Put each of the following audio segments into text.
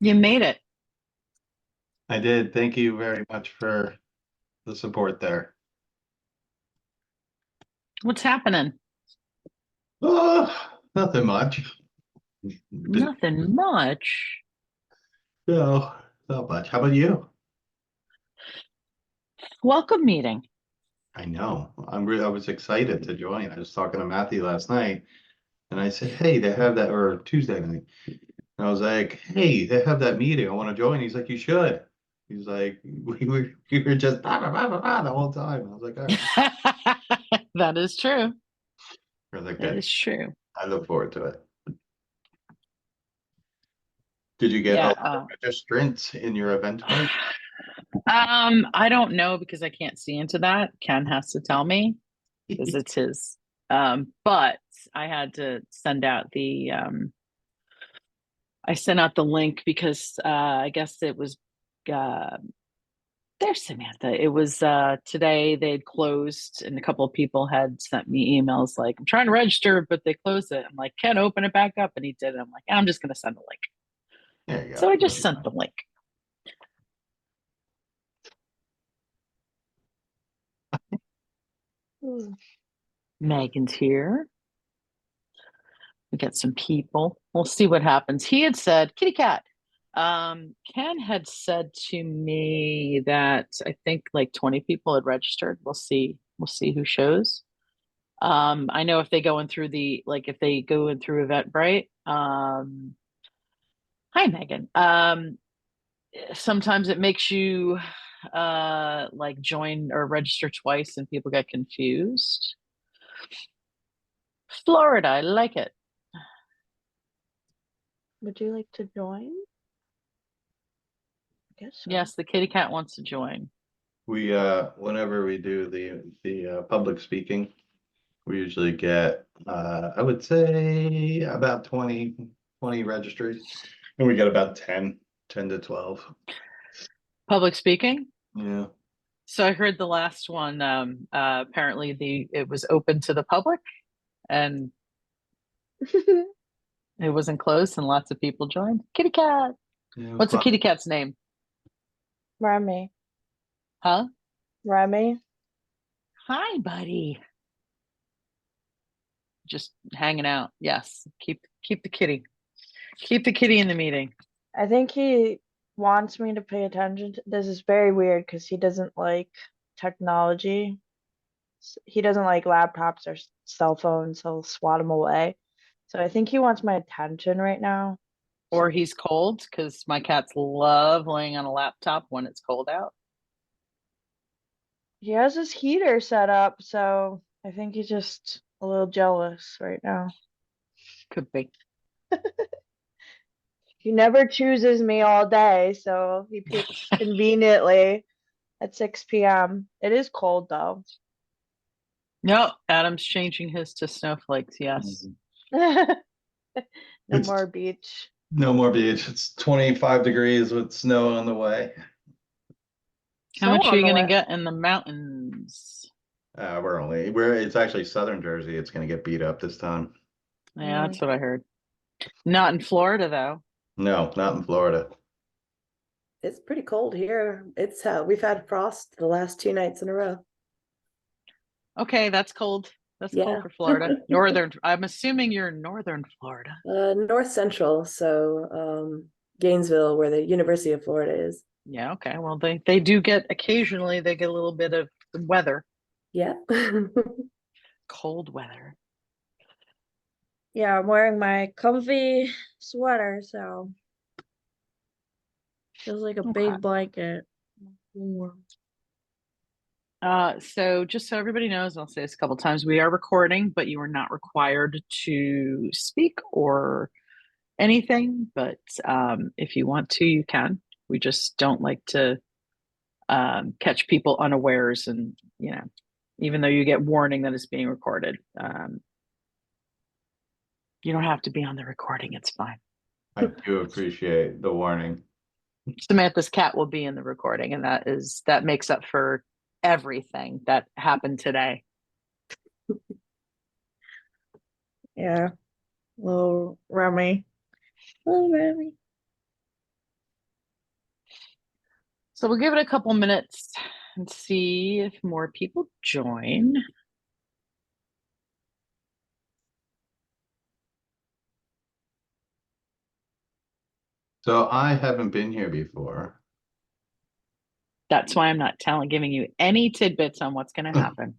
You made it. I did. Thank you very much for the support there. What's happening? Oh, nothing much. Just, Nothing much. no, not much. How about you? Welcome meeting. I know. I was excited to join. I was talking to Matthew last night and I said, "Hey, they have that," or Tuesday night. And I was like, "Hey, they have that meeting. I want to join." He's like, "You should." He's like, "We were just blah, blah, blah, blah, blah, the whole time." I was like, "All right." That is true. I was like, That "Good. is true. I look forward to it." Did you get a Yeah. lot of registrants in your Eventbrite? I don't know because I can't see into that. Ken has to tell me because it's his. But I had to send out I sent out the link because I guess it was uh there's Samantha. It was today they'd closed and a couple of people had sent me emails like, I'm trying to register, but they closed it. I'm like, Ken, open it back up. And he did. I'm like, I'm just gonna send a link. There you So go. I That's just sent fine. the link. Megan's here. We got some people. We'll see what happens. He had said, kitty cat. Ken had said to me that I think like 20 people had registered. We'll see. We'll see who shows. I know if they go in through if they go in through Eventbrite, hi Megan. Sometimes it makes you like join or register twice and people get confused. Florida, I like it. Would you like to join? I guess so. Yes, the kitty cat wants to join. We whenever we do the public speaking, we usually get I would say about 20 registries, and we get about 10 to 12. Public speaking. Yeah. So I heard the last one. Apparently, the it was open to the public and it wasn't closed, and lots of people joined. Kitty cat. Yeah, it was What's the fun. kitty cat's name? Remy. Huh? Remy. Hi, buddy. Just hanging out. Yes. Keep the kitty. Keep the kitty in the meeting. I think he wants me to pay attention to this. Is very weird because he doesn't like technology. He doesn't like laptops or cell phones. He'll swat them away. So I think he wants my attention right now. Or So he's cold because my cats love laying on a laptop when it's cold out. he has his heater set up, so I think he's just a little jealous right now. Could be. He never chooses me all day, so he picks conveniently at 6 p.m. It is cold though. No, Adam's changing his to snowflakes. Yes. Mhm. No It's more beach. no more beach. It's 25 degrees with snow on the way. How Snow much are on you the going to way. get in the mountains? We're it's actually Southern Jersey. It's gonna get beat up this time. Yeah, Mm. that's what I heard. Not in Florida, though. No, not in Florida. It's pretty cold here. It's we've had frost the last 2 nights in a row. Okay, that's cold. That's cold Yeah. for Florida. Northern, I'm assuming you're in northern Florida. North Central, so Gainesville, where the University of Florida is. Yeah, okay. Well, they do get occasionally they get a little bit of the weather, Yeah. cold weather. Yeah, I'm wearing my comfy sweater, so feels like a Okay. big blanket. Warm. So just so everybody knows, I'll say this a couple times, we are recording, but you are not required to speak or anything. But if you want to, you can. We just don't like to catch people unawares, and even though you get warning that it's being recorded, you don't have to be on the recording. It's fine. I do appreciate the warning. Samantha's cat will be in the recording, and that makes up for everything that happened today. Yeah, little Remy. Little Remy. So we'll give it a couple minutes and see if more people join. So I haven't been here before. That's why I'm not giving you any tidbits on what's going to happen.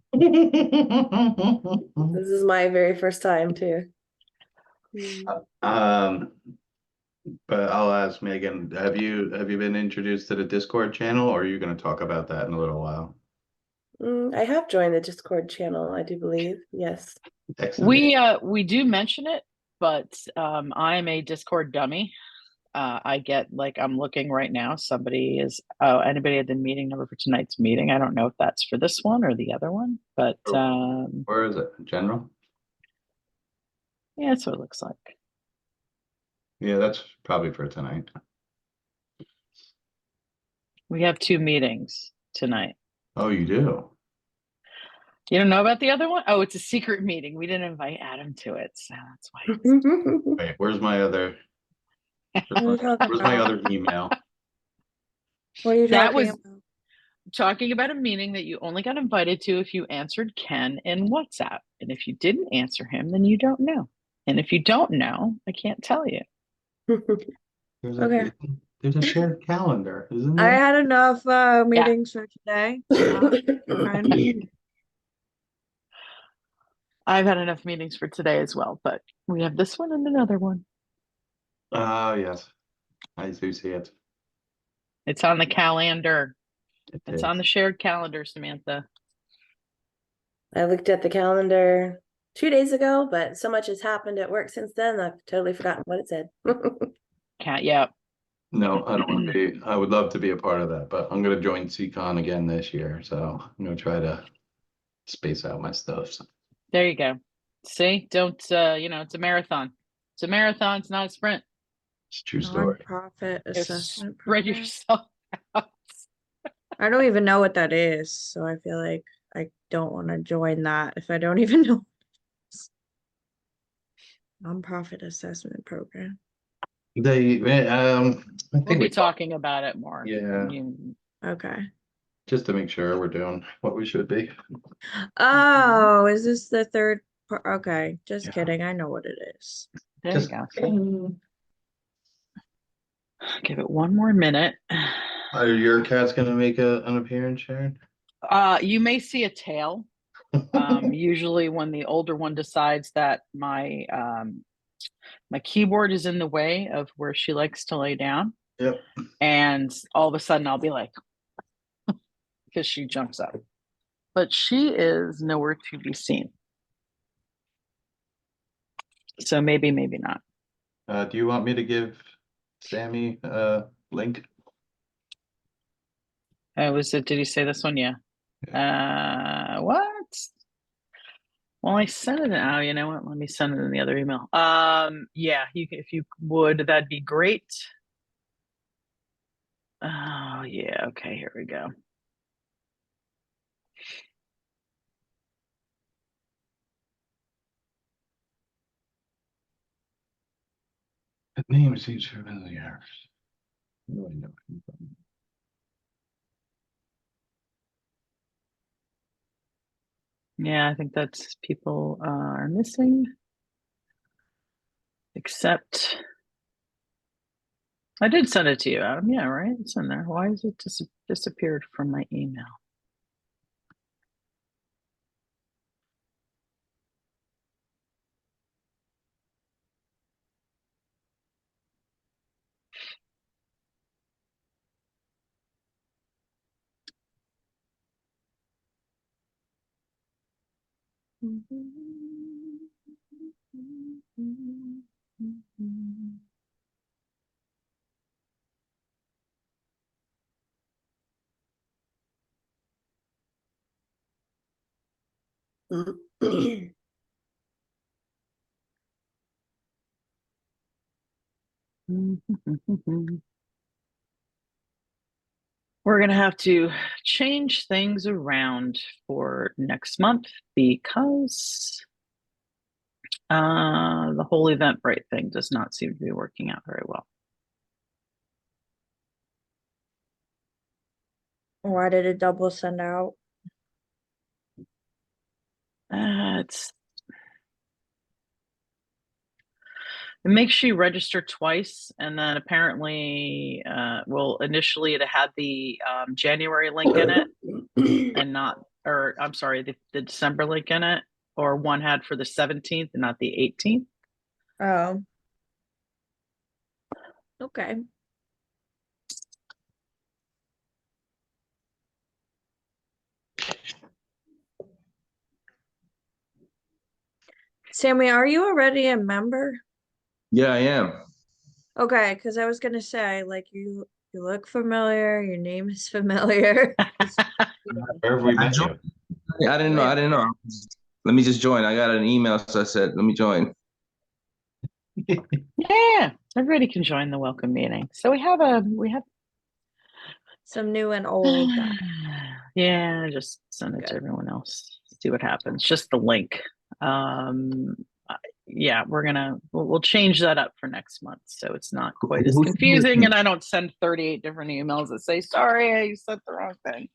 This is my very first time too. But I'll ask Megan, have you been introduced to the Discord channel, or are you going to talk about that in a little while? I have joined the Discord channel, I do believe. Yes. Excellent. We do mention it, but I'm a Discord dummy. I get like I'm looking right now. Anybody at the meeting number for tonight's meeting? I don't know if that's for this one or the other one, but Where is it? General? yeah, that's what it looks like. Yeah, that's probably for tonight. We have 2 meetings tonight. Oh, you do? You don't know about the other one? Oh, it's a secret meeting. We didn't invite Adam to it, so that's why. Wait, where's my other email? What are you That talking was about? talking about a meeting that you only got invited to if you answered Ken in WhatsApp. And if you didn't answer him, then you don't know. And if you don't know, I can't tell you. There's Okay. there's a shared calendar, isn't I there? had enough meetings for today. Fine. I've had enough meetings for today as well, but we have this one and another one. Oh, yes. I do see it. It's on the calendar. It's is. on the shared calendar, Samantha. I looked at the calendar 2 days ago, but so much has happened at work since then, I've totally forgotten what it said. Yeah. No, I don't want to be. I would love to be a part of that, but I'm going to join CCon again this year, so I'm going to try to space out my stuff. There you go. See, don't it's a marathon. It's a marathon. It's not a sprint. It's a true story. Nonprofit Just assessment spread program. yourself out. I don't even know what that is, so I feel like I don't want to join that if I don't even know. Nonprofit assessment program. They, I We'll think be we talking about it more. Yeah. Okay. Just to make sure we're doing what we should be. Oh, is this the third part? Okay, just Yeah. kidding. I know what it is. There Just you go. See? Give it one more minute. Are your cats going to make an appearance, Sharon? You may see a tail. Usually when the older one decides that my keyboard is in the way of where she likes to lay down. Yep. And all of a sudden I'll be like, because she jumps up. But she is nowhere to be seen. So maybe not. Do you want me to give Sammy a link? Did you say this one? Yeah. What? Well, I sent it out. You know what? Let me send it in the other email. Yeah, if you would, that'd be great. Oh, yeah. Okay, here we go. That name seems familiar. Where do I know him from? Yeah, I think that's people are missing. Except I did send it to you, Adam. Yeah, right. It's in there. Why is it disappeared from my email? We're going to have to change things around for next month because the whole Eventbrite thing does not seem to be working out very well. Why did it double send out? It makes you register twice, and then apparently, well, initially it had the January link in it, and not, or I'm sorry, the December link in it, or one had for the 17th and not the 18th. Oh. Okay. Sammy, are you already a member? Yeah, I am. Okay, because I was gonna say, like, you look familiar, your name is familiar. Where have we I met joined. you? I didn't know. I didn't know. Let me just join. I got an email, so I said, "Let me join." Yeah, everybody can join the welcome meeting. So we have Some new and old guy. yeah, just send it to Good. everyone else. See what happens. Just the link. Yeah, we'll change that up for next month so it's not quite as Who's- confusing, and I don't send 38 different emails that say sorry, I sent the wrong thing.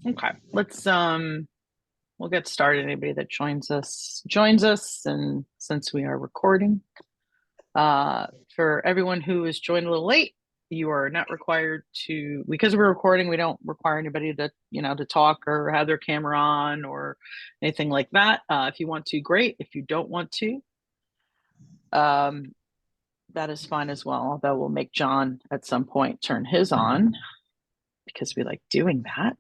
Okay, let's we'll get started. Anybody that joins us, and since we are recording, for everyone who is joined a little late, you are not required to, because we're recording, we don't require anybody to, to talk or have their camera on or anything like that. If you want to, great. If you don't want to, that is fine as well. Although we'll make John at some point turn his on because we like doing that.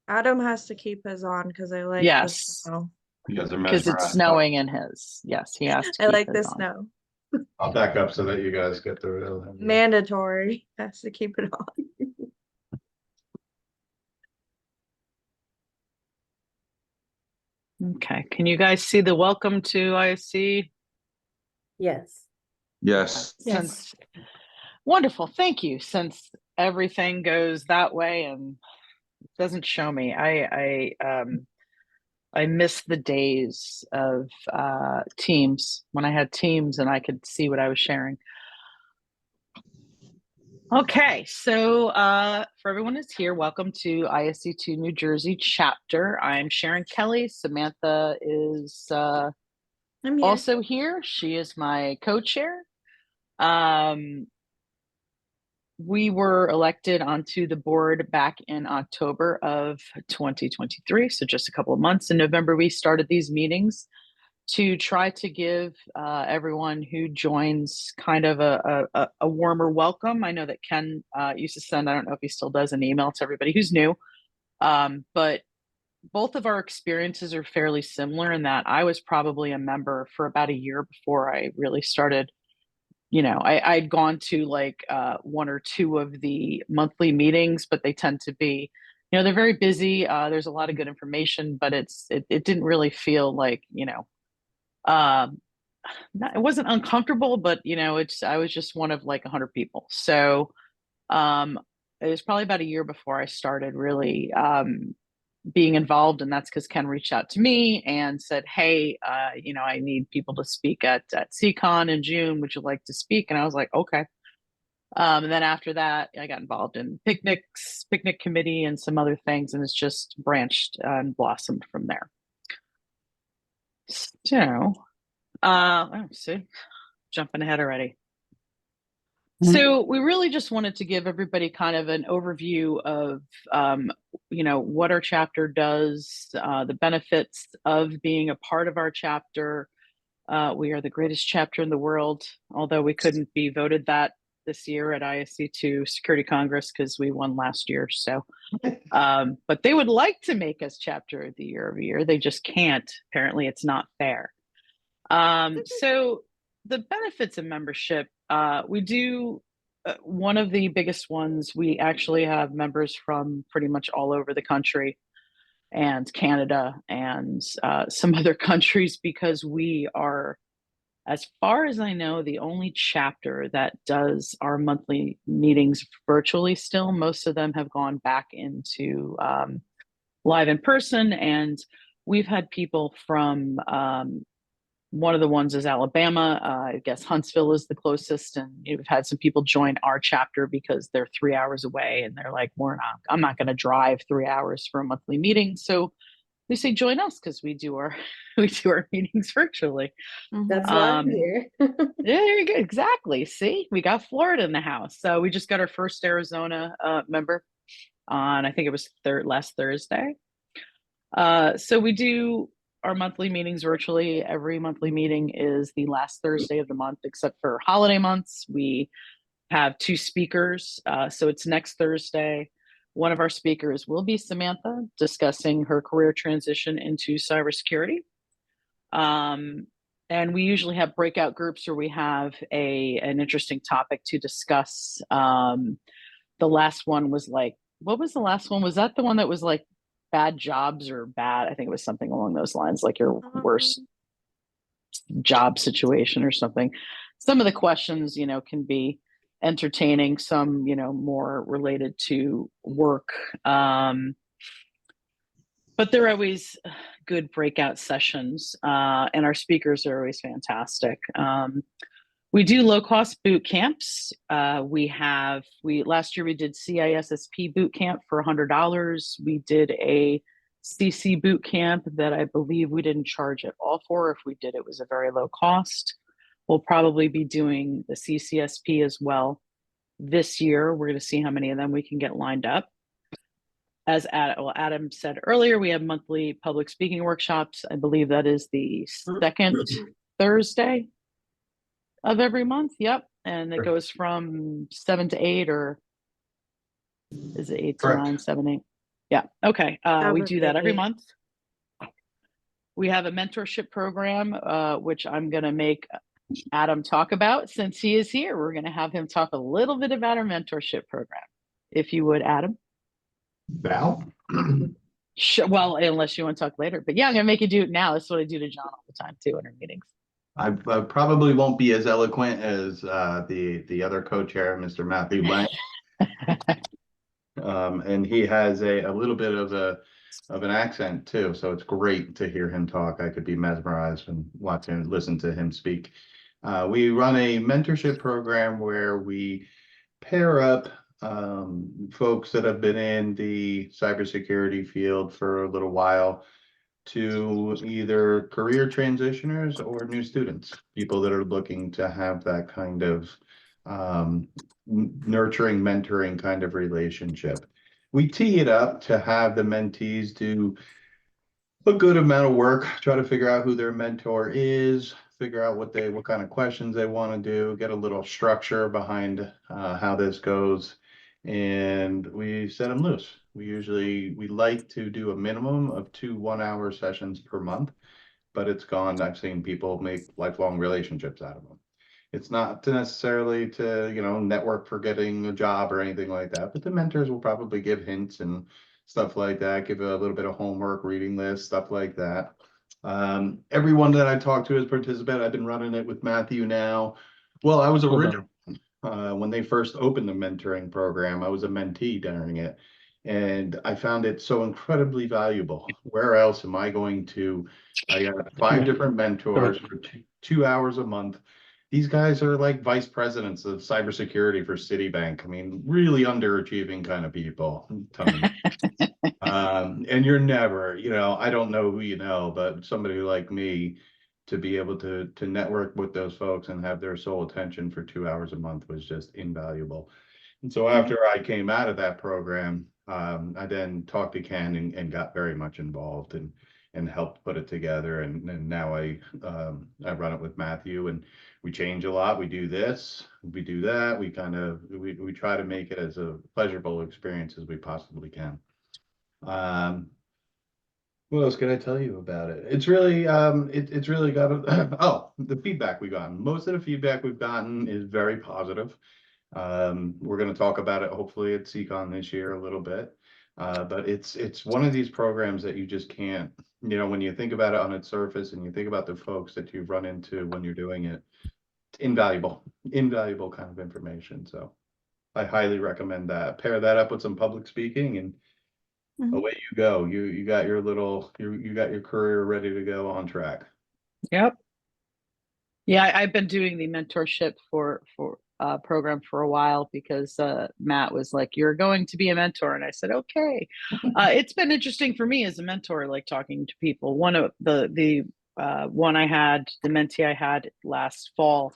Adam has to keep his on because I like the Yes, snow. You guys are because it's mesmerized. snowing in his. Yes, he has to I keep like his the on. snow. I'll back up so that you guys get the real. Mandatory. Has to keep it on. Okay, can you guys see the welcome to ISC? Yes. Yes. Since wonderful, thank you. Since everything goes that way and it doesn't show me, I miss the days of Teams, when I had Teams and I could see what I was sharing. Okay, so for everyone who's here, welcome to ISC2 New Jersey chapter. I'm Sharon Kelly. Samantha is I'm here. also here. She is my co-chair. We were elected onto the board back in October of 2023, so just a couple of months. In November, we started these meetings to try to give everyone who joins kind of a warmer welcome. I know that Ken used to send, I don't know if he still does, an email to everybody who's new, but both of our experiences are fairly similar in that I was probably a member for about a year before I really started. I'd gone to like one or two of the monthly meetings, but they tend to be, they're very busy. There's a lot of good information, but it didn't really feel like, um, it wasn't uncomfortable, but I was just one of like 100 people. So it was probably about a year before I started really being involved, and that's because Ken reached out to me and said, "Hey, I need people to speak at CCon in June. Would you like to speak?" And I was like, "Okay." And then after that, I got involved in picnic committee, and some other things, and it's just branched and blossomed from there. So, let's see, jumping ahead already. So we really just wanted to give everybody kind of an overview of, what our chapter does, the benefits of being a part of our chapter. We are the greatest chapter in the world, although we couldn't be voted that this year at ISC2 Security Congress because we won last year. So, but they would like to make us chapter of the year every year. They just can't. Apparently, it's not fair. So the benefits of membership, we do one of the biggest ones. We actually have members from pretty much all over the country and Canada and some other countries, because we are, as far as I know, the only chapter that does our monthly meetings virtually still. Most of them have gone back into live in person, and we've had people from one of the ones is Alabama. I guess Huntsville is the closest, and we've had some people join our chapter because they're 3 hours away, and they're like, I'm not going to drive 3 hours for a monthly meeting. So they say join us because we do our meetings virtually. That's why I'm Um, here. Yeah, there you go. Exactly. See, we got Florida in the house. So we just got our first Arizona member on, I think it was last Thursday. So we do our monthly meetings virtually. Every monthly meeting is the last Thursday of the month, except for holiday months. We have 2 speakers. So it's next Thursday. One of our speakers will be Samantha discussing her career transition into cybersecurity. And we usually have breakout groups where we have an interesting topic to discuss. The last one was like, what was the last one? Was that the one that was like bad jobs or bad? I think it was something along those lines, like your worst job situation or something. Some of the questions, can be entertaining, some, more related to work. But they're always good breakout sessions, and our speakers are always fantastic. We do low cost boot camps. Last year we did CISSP boot camp for $100. We did a CC boot camp that I believe we didn't charge at all for. If we did, it was a very low cost. We'll probably be doing the CCSP as well this year. We're going to see how many of them we can get lined up. As Adam said earlier, we have monthly public speaking workshops. I believe that is the second Thursday of every month. Yep. And it goes from 7 to 8, or is it 8 to Correct. 9, 7, 8? Yeah. Okay. We do that every month. We have a mentorship program, which I'm going to make Adam talk about since he is here. We're going to have him talk a little bit about our mentorship program. If you would, Adam. Val? Sure. Well, unless you want to talk later, but yeah, I'm gonna make you do it now. That's what I do to John all the time too in our meetings. I probably won't be as eloquent as the other co-chair, Mr. Matthew Lang. And he has a little bit of an accent too, so it's great to hear him talk. I could be mesmerized and listen to him speak. We run a mentorship program where we pair up folks that have been in the cybersecurity field for a little while to either career transitioners or new students, people that are looking to have that kind of nurturing, mentoring kind of relationship. We tee it up to have the mentees do a good amount of work, try to figure out who their mentor is, figure out what kind of questions they want to do, get a little structure behind how this goes, and we set them loose. We like to do a minimum of 2 1-hour sessions per month, but I've seen people make lifelong relationships out of them. It's not necessarily to, network for getting a job or anything like that, but the mentors will probably give hints and stuff like that, give a little bit of homework, reading list, stuff like that. Everyone that I talked to as participant, I've been running it with Matthew now. Well, I was original when they first opened the mentoring program. I was a mentee during it, and I found it so incredibly valuable. Where else am I going to? I got 5 different mentors for 2 hours a month. These guys are like vice presidents of cybersecurity for Citibank. I mean, really underachieving kind of people. And you're never, I don't know who you know, but somebody like me, to be able to network with those folks and have their sole attention for 2 hours a month was just invaluable. And so after I came out of that program, I then talked to Ken and got very much involved and helped put it together. And now I run it with Matthew, and we change a lot. We do this, we do that. We try to make it as a pleasurable experience as we possibly can. What else can I tell you about it? It's really it's really got the feedback we've gotten. Most of the feedback we've gotten is very positive. We're going to talk about it hopefully at CCon this year a little bit. But it's one of these programs that you just can't, when you think about it on its surface and you think about the folks that you've run into when you're doing it, it's invaluable kind of information. So I highly recommend that. Pair that up with some public speaking and away you go. You got your career ready to go on track. Yep. Yeah, I've been doing the mentorship for program for a while because Matt was like, "You're going to be a mentor," and I said, "Okay." It's been interesting for me as a mentor, like talking to people. One of the one I had, the mentee I had last fall,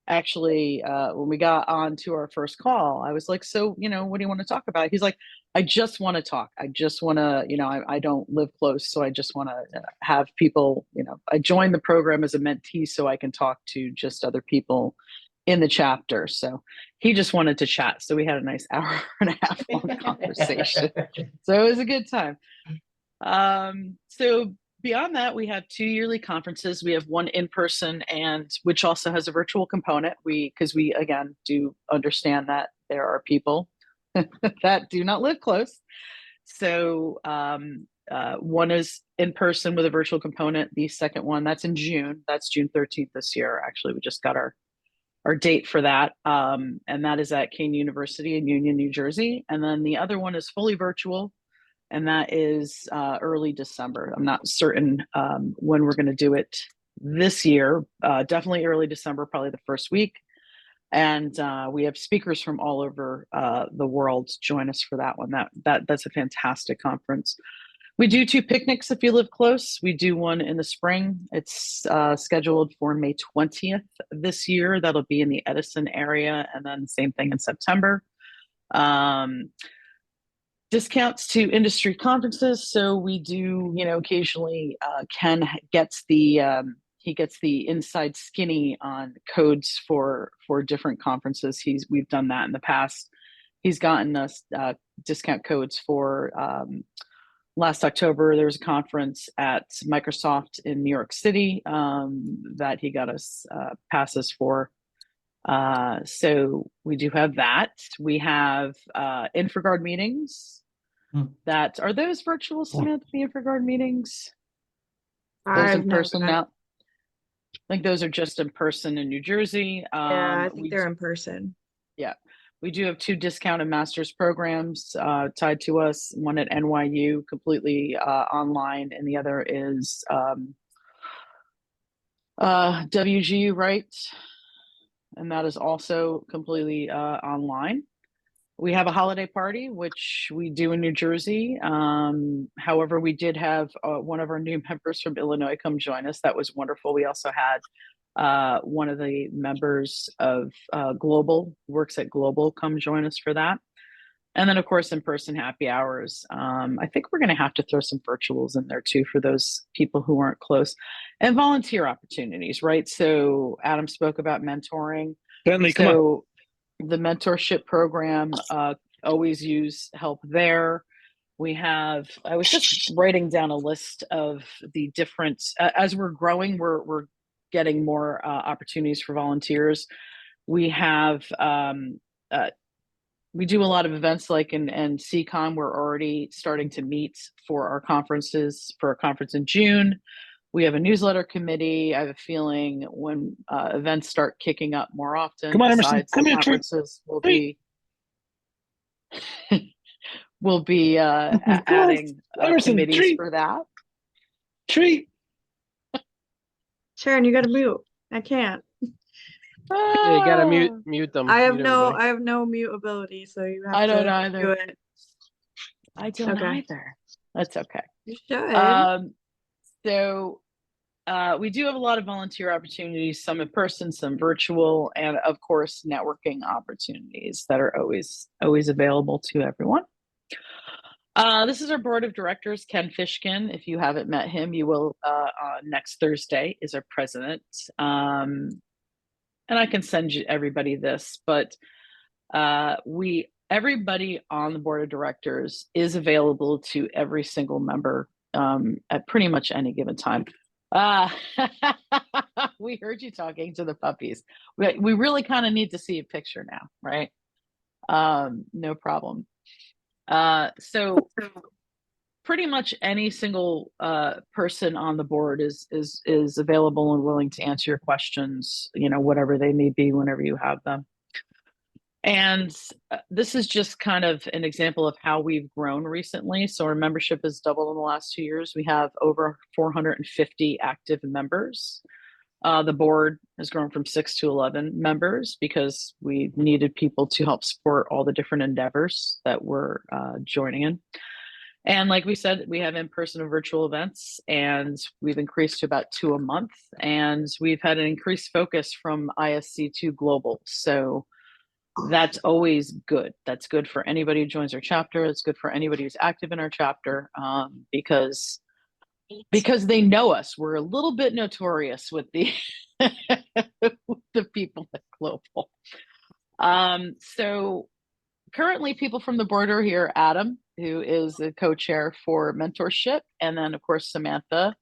actually, when we got on to our first call, I was like, "So, what do you want to talk about?" He's like, "I just want to talk. I just want to, I don't live close, so I just want to have people, I joined the program as a mentee so I can talk to just other people in the chapter." So he just wanted to chat. So we had a nice hour and a half long conversation. So it was a good time. So beyond that, we have 2 yearly conferences. We have one in person, and which also has a virtual component. Because we again do understand that there are people that do not live close. So one is in person with a virtual component. The second one, that's in June. That's June 13th this year. Actually, we just got our date for that. And that is at Kean University in Union, New Jersey. And then the other one is fully virtual, and that is early December. I'm not certain when we're going to do it this year. Definitely early December, probably the first week. And we have speakers from all over the world join us for that one. That's a fantastic conference. We do 2 picnics if you live close. We do one in the spring. It's scheduled for May 20th this year. That'll be in the Edison area, and then the same thing in September. Discounts to industry conferences. So we do, occasionally Ken gets the he gets the inside skinny on codes for different conferences. We've done that in the past. He's gotten us discount codes for last October. There was a conference at Microsoft in New York City that he got us passes for. So we do have that. We have InfraGard meetings. That are those virtual, Samantha, the InfraGard meetings? Those in person now? I think those are just in person in New Jersey. Yeah, I think they're in person. Yeah, we do have 2 discounted master's programs tied to us. One at NYU, completely online, and the other is WGU, right? And that is also completely online. We have a holiday party, which we do in New Jersey. However, we did have one of our new members from Illinois come join us. That was wonderful. We also had one of the members of Global, works at Global, come join us for that. And then, of course, in-person happy hours. I think we're going to have to throw some virtuals in there too for those people who aren't close. And volunteer opportunities, right? So Adam spoke about mentoring. Bentley, come on. The mentorship program, always use help there. I was just writing down a list of the different, as we're growing, we're getting more opportunities for volunteers. We have, we do a lot of events like in CCOM. We're already starting to meet for our conferences, for a conference in June. We have a newsletter committee. I have a feeling when events start kicking up more often, Come on, Emerson. besides Come the here, conferences, Treat. we'll be adding Emerson, committees treat. for that. Treat. Sharon, you gotta mute. I can't. Yeah, you gotta mute them. I have mute no everybody. I have no mute ability, so you have I to don't either. do it. I don't Okay. either. That's okay. You should. So we do have a lot of volunteer opportunities, some in person, some virtual, and of course, networking opportunities that are always available to everyone. This is our board of directors, Ken Fishkin. If you haven't met him, you will next Thursday is our president. And I can send you everybody this, but everybody on the board of directors is available to every single member at pretty much any given time. We heard you talking to the puppies. We really kind of need to see a picture now, right? No problem. So pretty much any single person on the board is available and willing to answer your questions, whatever they may be, whenever you have them. And this is just kind of an example of how we've grown recently. So our membership has doubled in the last 2 years. We have over 450 active members. The board has grown from 6 to 11 members because we needed people to help support all the different endeavors that we're joining in. And like we said, we have in-person and virtual events, and we've increased to about 2 a month. And we've had an increased focus from ISC2 Global. So that's always good. That's good for anybody who joins our chapter. It's good for anybody who's active in our chapter, because they know us. We're a little bit notorious with the with the people at Global. So currently people from the board are here. Adam, who is the co-chair for mentorship, and then of course Samantha,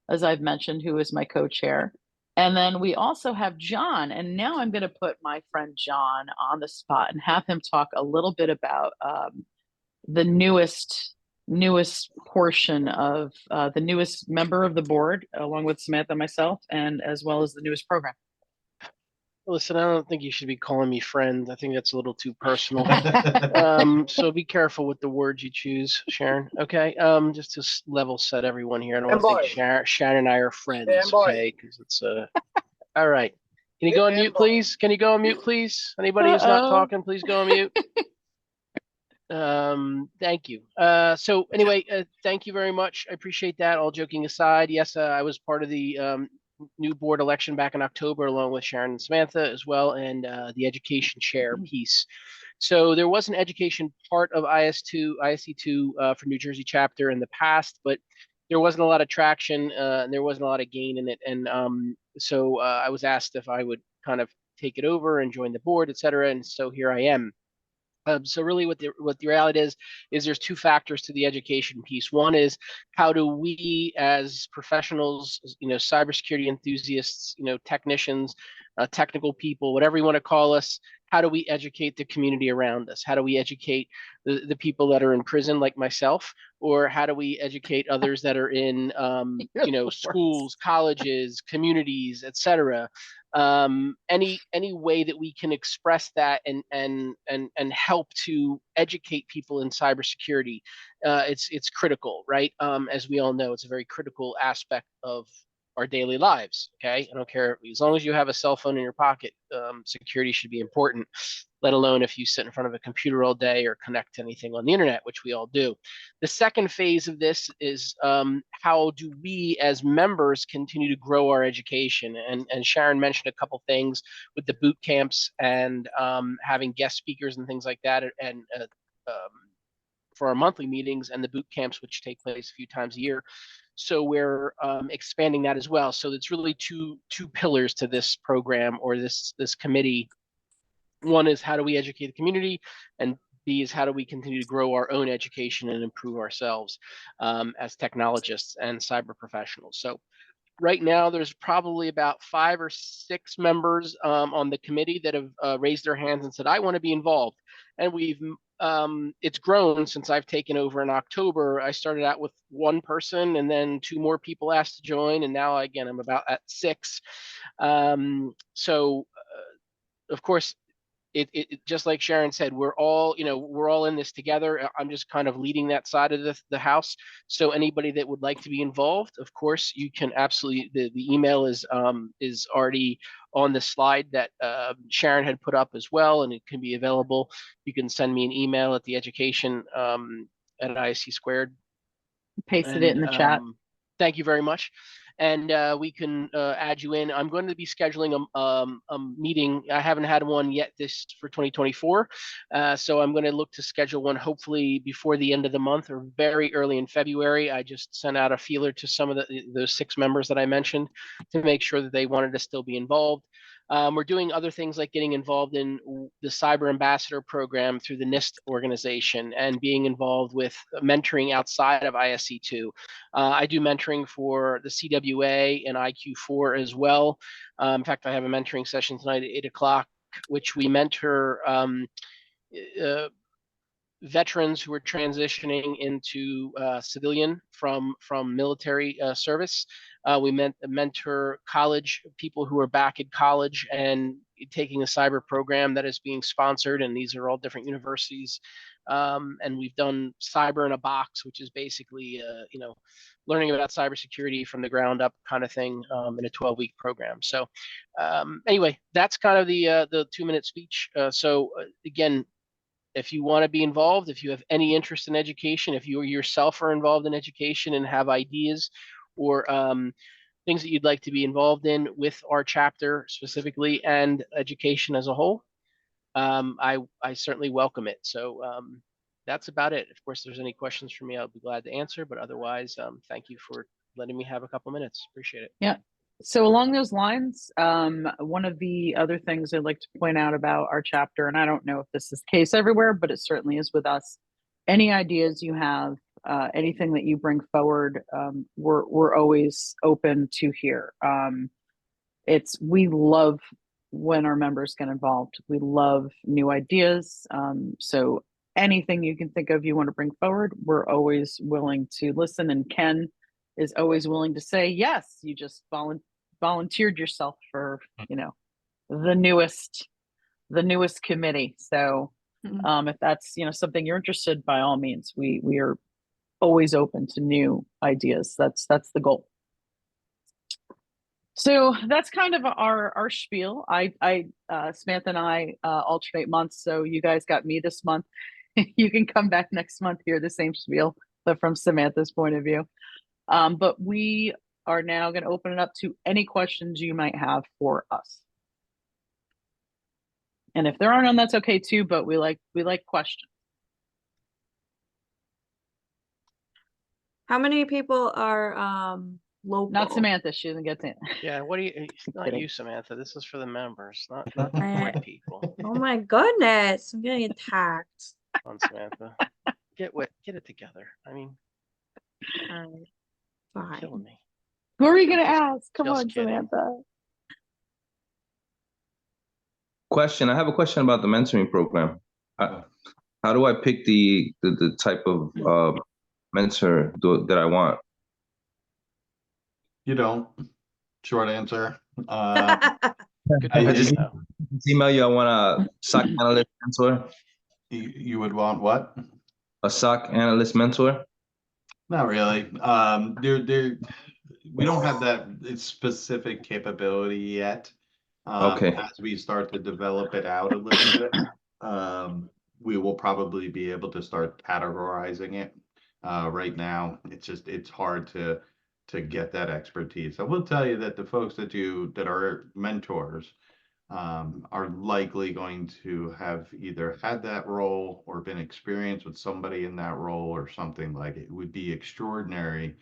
as I've mentioned, who is my co-chair. And then we also have John, and now I'm going to put my friend John on the spot and have him talk a little bit about the newest portion of the newest member of the board, along with Samantha and myself, and as well as the newest program. Listen, I don't think you should be calling me friend. I think that's a little too personal. So be careful with the words you choose, Sharon. Okay. Just to level set everyone here. I don't want to think Sharon and I are friends. Okay, because it's all right. Can you go on mute, please? Can you go on mute, please? Anybody who's not talking, please go on mute. Thank you. So anyway, thank you very much. I appreciate that. All joking aside, yes, I was part of the new board election back in October, along with Sharon and Samantha as well, and the education chair piece. So there was an education part of ISC2 for New Jersey chapter in the past, but there wasn't a lot of traction, and there wasn't a lot of gain in it. And so I was asked if I would kind of take it over and join the board, et cetera. And so here I am. So really what the reality is there's 2 factors to the education piece. One is, how do we as professionals, cybersecurity enthusiasts, technicians, technical people, whatever you want to call us, how do we educate the community around us? How do we educate the people that are in prison like myself? Or how do we educate others that are in schools, colleges, communities, et cetera? Any way that we can express that and help to educate people in cybersecurity, it's critical, right? As we all know, it's a very critical aspect of our daily lives. Okay, I don't care, as long as you have a cell phone in your pocket, security should be important, let alone if you sit in front of a computer all day or connect to anything on the internet, which we all do. The second phase of this is, how do we as members continue to grow our education? And Sharon mentioned a couple things with the boot camps and having guest speakers and things like that, and for our monthly meetings and the boot camps, which take place a few times a year. So we're expanding that as well. So it's really two pillars to this program, or this committee. One is, how do we educate the community, and B is, how do we continue to grow our own education and improve ourselves as technologists and cyber professionals. So right now, there's probably about 5 or 6 members on the committee that have raised their hands and said, I want to be involved. And it's grown since I've taken over in October. I started out with 1 person, and then 2 more people asked to join, and now again I'm about at 6. So of course, it just like Sharon said, we're all in this together. I'm just kind of leading that side of the house. So anybody that would like to be involved, of course, you can absolutely. The email is already on the slide that Sharon had put up as well, and it can be available. You can send me an email at the education at ISC Squared. Pasted it in the chat. Thank you very much. And we can add you in. I'm going to be scheduling a meeting. I haven't had one yet for 2024. So I'm going to look to schedule one hopefully before the end of the month or very early in February. I just sent out a feeler to some of those 6 members that I mentioned to make sure that they wanted to still be involved. We're doing other things like getting involved in the Cyber Ambassador program through the NIST organization, and being involved with mentoring outside of ISC2. I do mentoring for the CWA and IQ4 as well. In fact, I have a mentoring session tonight at 8 o'clock, which we mentor veterans who are transitioning into civilian from military service. We mentor college people who are back in college and taking a cyber program that is being sponsored, and these are all different universities And we've done Cyber in a Box, which is basically, learning about cybersecurity from the ground up kind of thing in a 12-week program. So anyway, that's kind of the 2-minute speech. Again, if you want to be involved, if you have any interest in education, if you yourself are involved in education and have ideas or things that you'd like to be involved in with our chapter specifically and education as a whole, I certainly welcome it. So that's about it. Of course, if there's any questions for me, I'll be glad to answer. But otherwise, thank you for letting me have a couple minutes. Appreciate it. Yeah. So along those lines, one of the other things I'd like to point out about our chapter, and I don't know if this is the case everywhere, but it certainly is with us. Any ideas you have, anything that you bring forward, we're always open to hear. We love when our members get involved. We love new ideas. So anything you can think of you want to bring forward, we're always willing to listen. And Ken is always willing to say, yes, you just volunteered yourself for, the newest committee. So if that's, something you're interested, by all means, we are always open to new ideas. That's the goal. So that's kind of our spiel. Samantha and I alternate months. So you guys got me this month. You can come back next month, hear the same spiel, but from Samantha's point of view. But we are now going to open it up to any questions you might have for us. And if there are none, that's okay too, but we like questions. How many people are local? Not Samantha, she doesn't get to. Yeah, it's not kidding. you, Samantha. This is for the members, not I- the people. Oh my goodness, I'm getting attacked. On Samantha. Get it together. I mean, Fine. killing me. Who are you going to ask? Come Just on, kidding. Samantha. Question. I have a question about the mentoring program. How do I pick the type of mentor that I want? You don't. Short answer. Good I to just know. email you. I want a SOC analyst mentor. You would want what? A SOC analyst mentor. Not really. We don't have that specific capability yet. Okay. As we start to develop it out a little bit, we will probably be able to start categorizing it. Right now, it's hard to get that expertise. I will tell you that the folks that are mentors are likely going to have either had that role or been experienced with somebody in that role or something like it. It would be extraordinary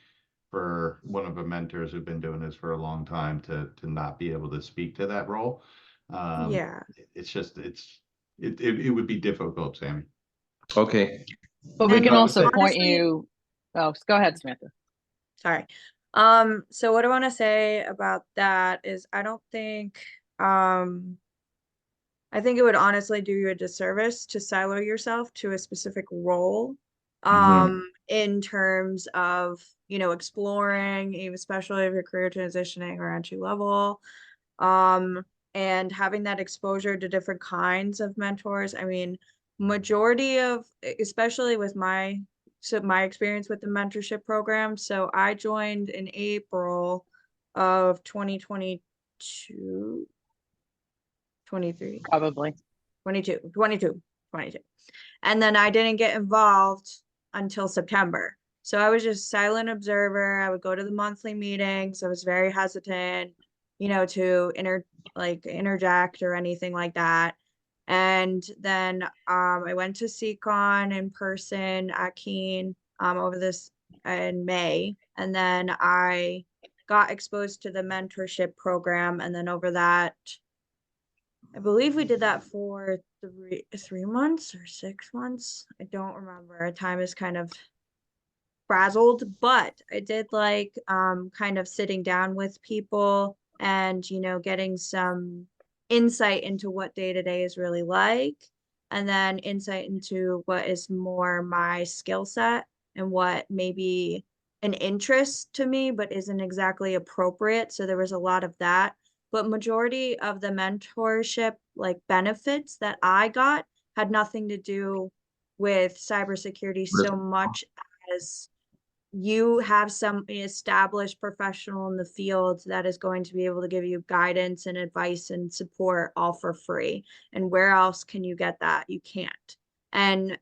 for one of the mentors who've been doing this for a long time to not be able to speak to that role. Yeah. It would be difficult, Sammy. Okay. But we And can also honestly- point you. Oh, go ahead, Samantha. Sorry. So what I want to say about that is I don't think I think it would honestly do you a disservice to silo yourself to a specific role in terms of, exploring, even especially if you're career transitioning or entry level, and having that exposure to different kinds of mentors. I mean, majority of, especially with my experience with the mentorship program. So I joined in April of 2022, 23, Probably. 22. And then I didn't get involved until September. So I was just silent observer. I would go to the monthly meetings. I was very hesitant, to interject or anything like that. And then I went to CCon in person at Keene over this in May. And then I got exposed to the mentorship program. And then over that, I believe we did that for 3 months or 6 months. I don't remember. Time is kind of frazzled, but I did like kind of sitting down with people and, getting some insight into what day-to-day is really like, and then insight into what is more my skill set and what may be an interest to me, but isn't exactly appropriate. So there was a lot of that. But majority of the mentorship benefits that I got had nothing to do with cybersecurity so much as you have some established professional in the field that is going to be able to give you guidance and advice and support all for free. And where else can you get that? You can't. And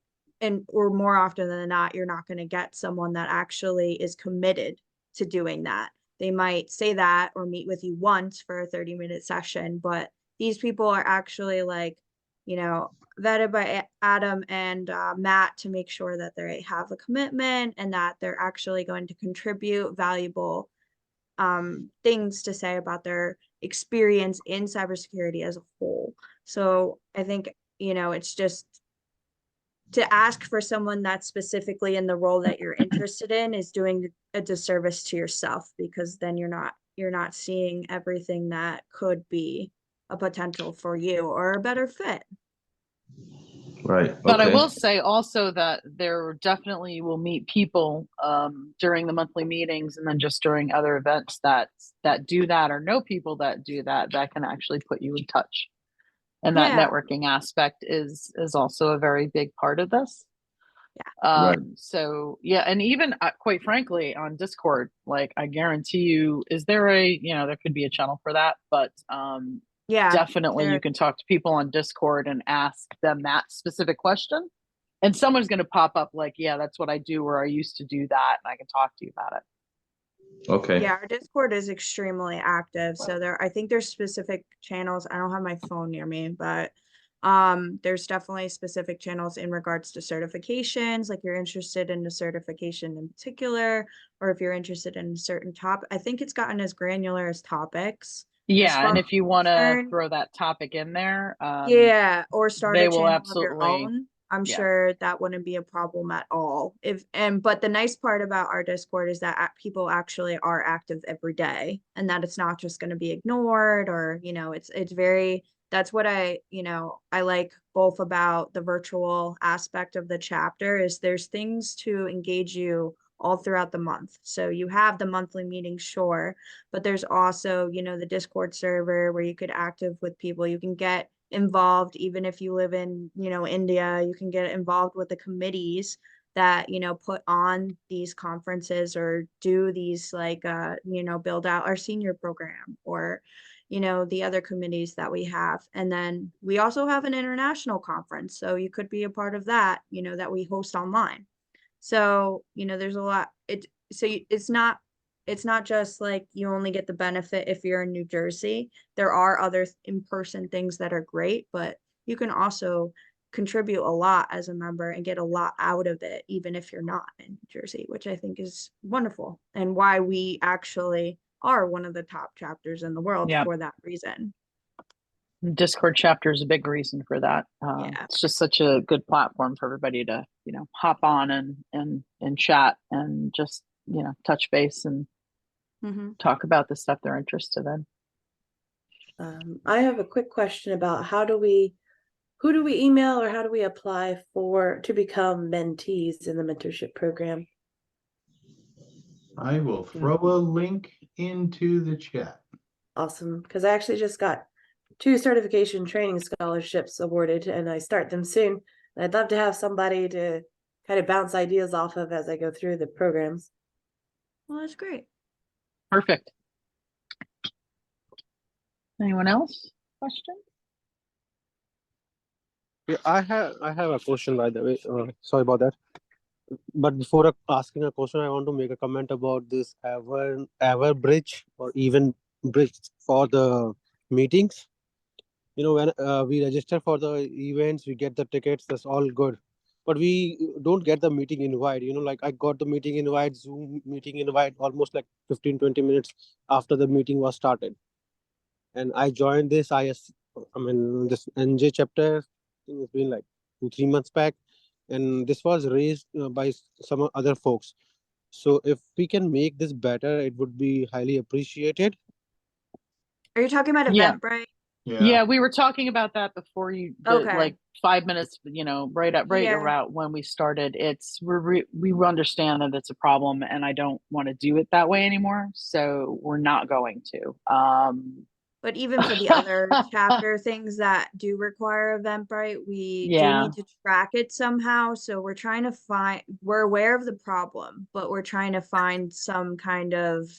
or more often than not, you're not going to get someone that actually is committed to doing that. They might say that or meet with you once for a 30-minute session, but these people are actually like, you know, vetted by Adam and Matt to make sure that they have a commitment and that they're actually going to contribute valuable things to say about their experience in cybersecurity as a whole. So I think, you know, it's just to ask for someone that's specifically in the role that you're interested in is doing a disservice to yourself, because then you're not seeing everything that could be a potential for you or a better fit. Right. But I Okay. will say also that there definitely will meet people during the monthly meetings and then just during other events that do that, or know people that do that can actually put you in touch. And that Yeah. networking aspect is also a very big part of this. Yeah. Right. So yeah, and even quite frankly on Discord, like I guarantee you, is there there could be a channel for that, but Yeah. definitely you can talk to people on Discord and ask them that specific question, and someone's going to pop up like, yeah, that's what I do, or I used to do that, and I can talk to you about it. Okay. Yeah, our Discord is extremely active. So I think there's specific channels. I don't have my phone near me, but there's definitely specific channels in regards to certifications, like you're interested in a certification in particular, or if you're interested in a certain topic. I think it's gotten as granular as topics. Yeah, and if you want to concerned. throw that topic in there, Yeah, or start they a will channel of absolutely. your own. I'm yeah. sure that wouldn't be a problem at all. But the nice part about our Discord is that people actually are active every day, and that it's not just going to be ignored, or, you know, it's very, that's what I like both about the virtual aspect of the chapter is there's things to engage you all throughout the month. So you have the monthly meeting, sure, but there's also, the Discord server where you could active with people. You can get involved even if you live in, India. You can get involved with the committees that, put on these conferences or do these like, build out our senior program, or, the other committees that we have. And then we also have an international conference. So you could be a part of that, that we host online. So, there's a lot. It's not just like you only get the benefit if you're in New Jersey. There are other in-person things that are great, but you can also contribute a lot as a member and get a lot out of it, even if you're not in New Jersey, which I think is wonderful, and why we actually are one of the top chapters in the world for that reason. Discord chapter is a big reason for that. Yeah. It's just such a good platform for everybody to, hop on and chat and just, touch base and talk about the stuff they're interested in. I have a quick question about who do we email, or how do we apply to become mentees in the mentorship program? I will throw a link into the chat. Awesome, because I actually just got 2 certification training scholarships awarded, and I start them soon. I'd love to have somebody to kind of bounce ideas off of as I go through the programs. Well, that's great. Perfect. Anyone else? Question? Yeah, I have a question, by the way. Sorry about that. But before asking a question, I want to make a comment about this Everbridge or Even Bridge for the meetings. When we register for the events, we get the tickets, that's all good. But we don't get the meeting invite. Like I got the meeting invite, Zoom meeting invite, almost like 15-20 minutes after the meeting was started. And I joined this this NJ chapter, I think it's been like 2-3 months back. And this was raised by some other folks. So if we can make this better, it would be highly appreciated. Are you talking about Eventbrite? Yeah, we were talking about that before you did, Okay. like 5 minutes, right around when we started. We understand that it's a problem, and I don't want to do it that way anymore. So we're not going to. But even for the other chapter things that do require Eventbrite, we do Yeah. need to track it somehow. So we're trying to we're aware of the problem, but we're trying to find some kind of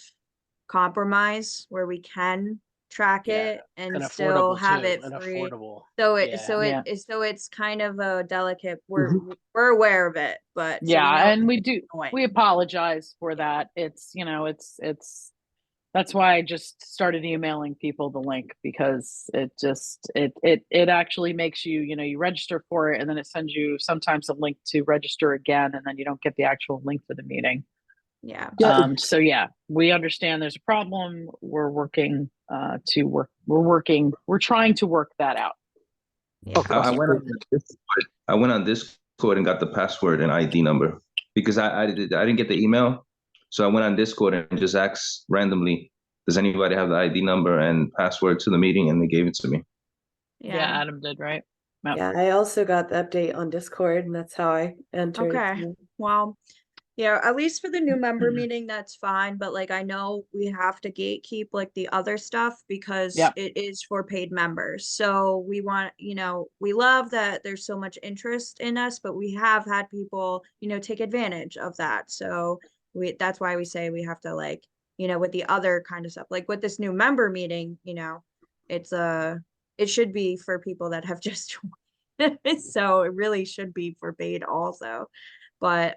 compromise where we can track Yeah, it and And still affordable have too, it and free. affordable. So Yeah. so it's kind of a delicate, we're aware of it, but so we Yeah, know and we it's do, annoying. we apologize for that. It's, you know, it's, that's why I just started emailing people the link, because it just, it actually makes you, you know, you register for it and then it sends you sometimes a link to register again, and then you don't get the actual link for the meeting. Yeah. Yeah. So yeah, we understand there's a problem. We're working, we're trying to work that out. Yeah. Okay, I awesome. went on Discord and got the password and ID number because I didn't get the email. So I went on Discord and just asked randomly, does anybody have the ID number and password to the meeting? And they gave it to me. Yeah, Adam did, right? Yep. Yeah, I also got the update on Discord, and that's how I entered. Okay. so- Well, yeah, at least for the new member meeting, that's fine, but like I know we have to gatekeep like the other stuff because Yep. it is for paid members. So we want, you know, we love that there's so much interest in us, but we have had people, you know, take advantage of that. So that's why we say we have to, like, you know, with the other kind of stuff, like with this new member meeting, you know, it's it should be for people that have just joined. So it really should be for paid also. But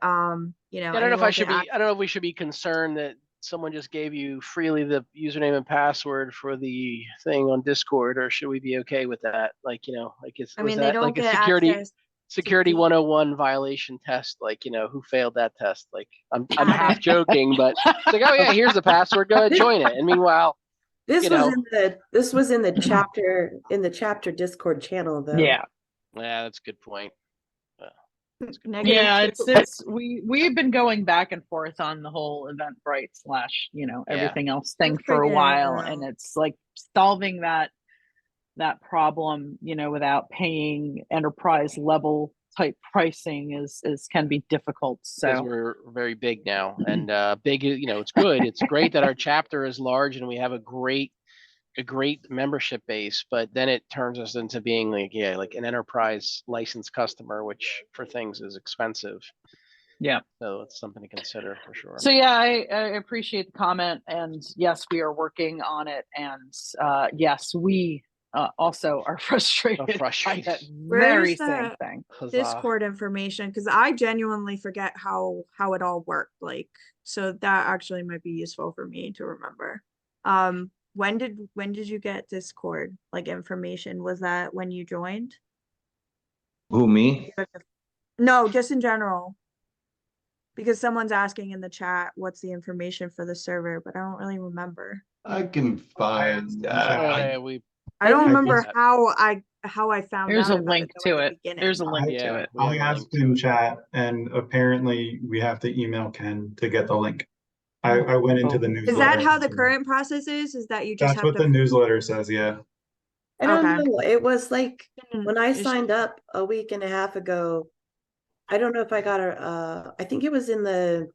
you know, I don't know if I anyone should can be, I don't know if we should be concerned that someone just gave you freely the username and password for the thing on Discord, or should we be okay with that? Like, you know, like I was mean, they that don't like a get security access security the- 101 violation test? Like, you know, who failed that test? Like, I'm Adam. half joking, but it's like, oh yeah, here's the password, go ahead, join it. And meanwhile, This you was know, in the chapter Discord channel though. Yeah. yeah, that's a good point. Negative Yeah, two. it's we've been going back and forth on the whole Eventbrite / you know, Yeah. everything else thing Let's for a figure it while, and out. it's like solving that problem, you know, without paying enterprise level type pricing is can be difficult. Because So we're very big now, and big, you know, it's good. It's great that our chapter is large and we have a great membership base, but then it turns us into being like, yeah, like an enterprise licensed customer, which for things is expensive. yeah. So it's something to consider for sure. So yeah, I appreciate the comment, and yes, we are working on it, and yes, we also are frustrated by that very Where's same the thing. Huzzah. Discord information? Because I genuinely forget how it all worked. Like, so that actually might be useful for me to remember. When did you get Discord like information? Was that when you joined? Who, me? No, just in general. Because someone's asking in the chat what's the information for the server, but I don't really remember. I can find, We I don't I remember think- how I found There's out a about link though, to at it. the beginning. There's a link yeah, to it. we have I a link asked to in it. chat, and apparently we have to email Ken to get the link. I went into the Oh. newsletter. Is that how the current process is? Is that you just That's have what to? the newsletter says, yeah. I don't Okay. know. It was like when I It's- signed up a week and a half ago. I don't know if I got I think it was in the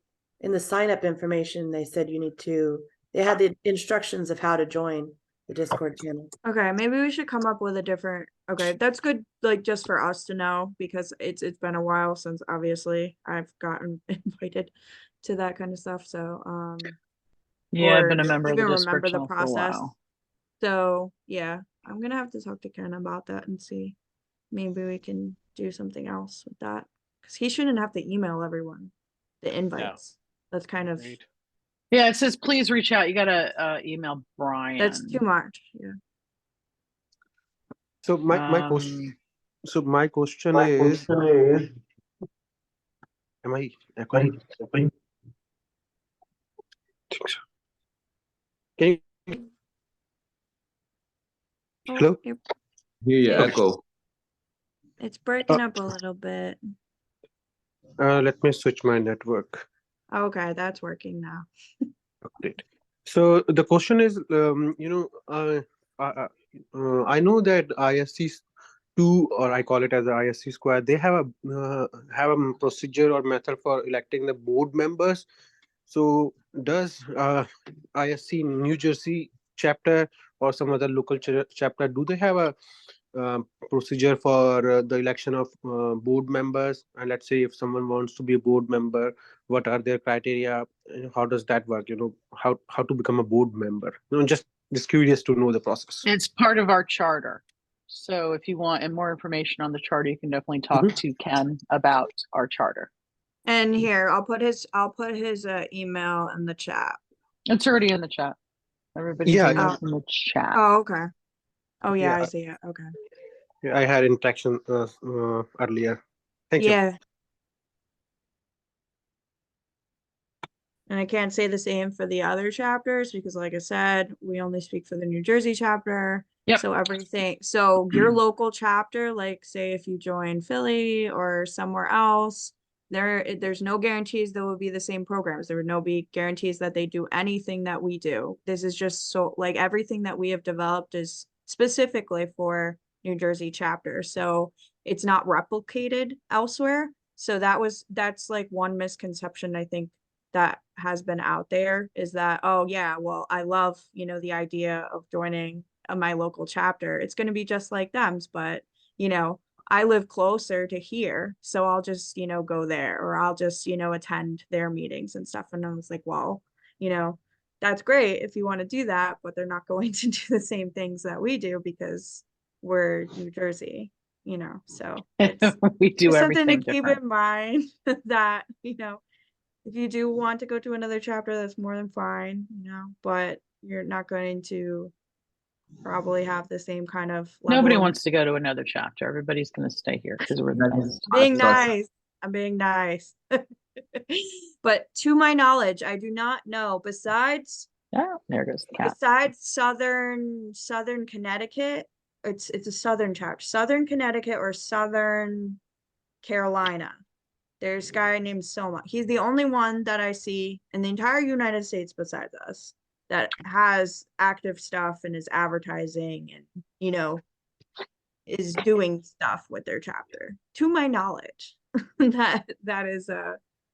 sign up information. They said they had the instructions of how to join the Discord channel. Okay, maybe we should come up with a different. Okay, that's good. Like just for us to know, because it's been a while since obviously I've gotten invited to that kind of stuff. So Yeah, I've or been a member of the even Discord remember the channel for a process. while. So yeah, I'm gonna have to talk to Ken about that and see. Maybe we can do something else with that, because he shouldn't have to email everyone the invites. That's kind of Agreed. Yeah, it says please reach out. You gotta email Brian. that's too much. Yeah. So my question. So my question is, am I echoing? Can you? Oh, Hello? Yep. Hear you Yeah. echo. It's breaking up a little bit. Let me switch my network. Okay, that's working now. Great. So the question is, I know that ISC2, or I call it as the ISC square, they have a procedure or method for electing the board members. So does ISC New Jersey chapter or some other local chapter, do they have a procedure for the election of board members? And let's say if someone wants to be a board member, what are their criteria? How does that work? How to become a board member? Just curious to know the process. It's part of our charter. So if you want more information on the charter, you can definitely talk to Ken about our charter. And here, I'll put his email in the chat. It's already in the chat. Everybody's Yeah, email's in the chat. Oh, okay. Oh yeah, I Yeah. see it. Okay. Yeah, I had interaction earlier. Thank you. Yeah. And I can't say the same for the other chapters because, like I said, we only speak for the New Jersey chapter. Yep. So everything, so your local chapter, like say if you join Philly or somewhere else, there's no guarantees there will be the same programs. There would no be guarantees that they do anything that we do. This is just so like everything that we have developed is specifically for New Jersey chapter. So it's not replicated elsewhere. So that's like one misconception I think that has been out there is that, oh yeah, well, I love, the idea of joining my local chapter. It's going to be just like them's, but, I live closer to here, so I'll just, go there, or I'll just, attend their meetings and stuff. And I was like, well, that's great if you want to do that, but they're not going to do the same things that we do because we're New Jersey, so it's We do just something to everything keep different. in mind that, if you do want to go to another chapter, that's more than fine, but you're not going to probably have the same kind of Nobody level of- wants to go to another chapter. Everybody's going to stay here because we're the best. being That's- nice. I'm being nice. But to my knowledge, I do not know besides Yeah, there goes the cat. besides southern Connecticut, it's a southern chapter, Southern Connecticut or Southern Carolina. There's a guy named Soma. He's the only one that I see in the entire United States besides us that has active stuff and is advertising and, is doing stuff with their chapter. To my knowledge, that is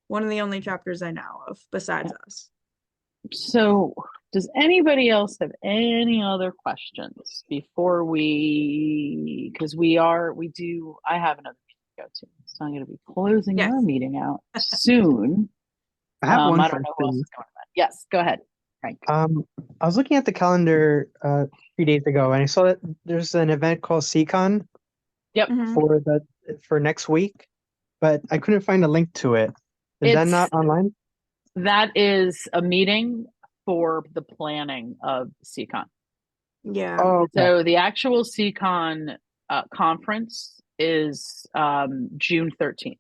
one of the only chapters I know of besides us. So does anybody else have any other questions before because I have another meeting to go to. So I'm going to be closing Yes. our meeting out soon. I have one I don't know who else question. is going on. Yes, go ahead, Frank. I was looking at the calendar 3 days ago, and I saw that there's an event called CCon Yep. Mhm. for next week, but I couldn't find a link to it. Is that It's- not online? That is a meeting for the planning of CCon. Yeah. Oh, okay. So the actual CCon conference is June 13th.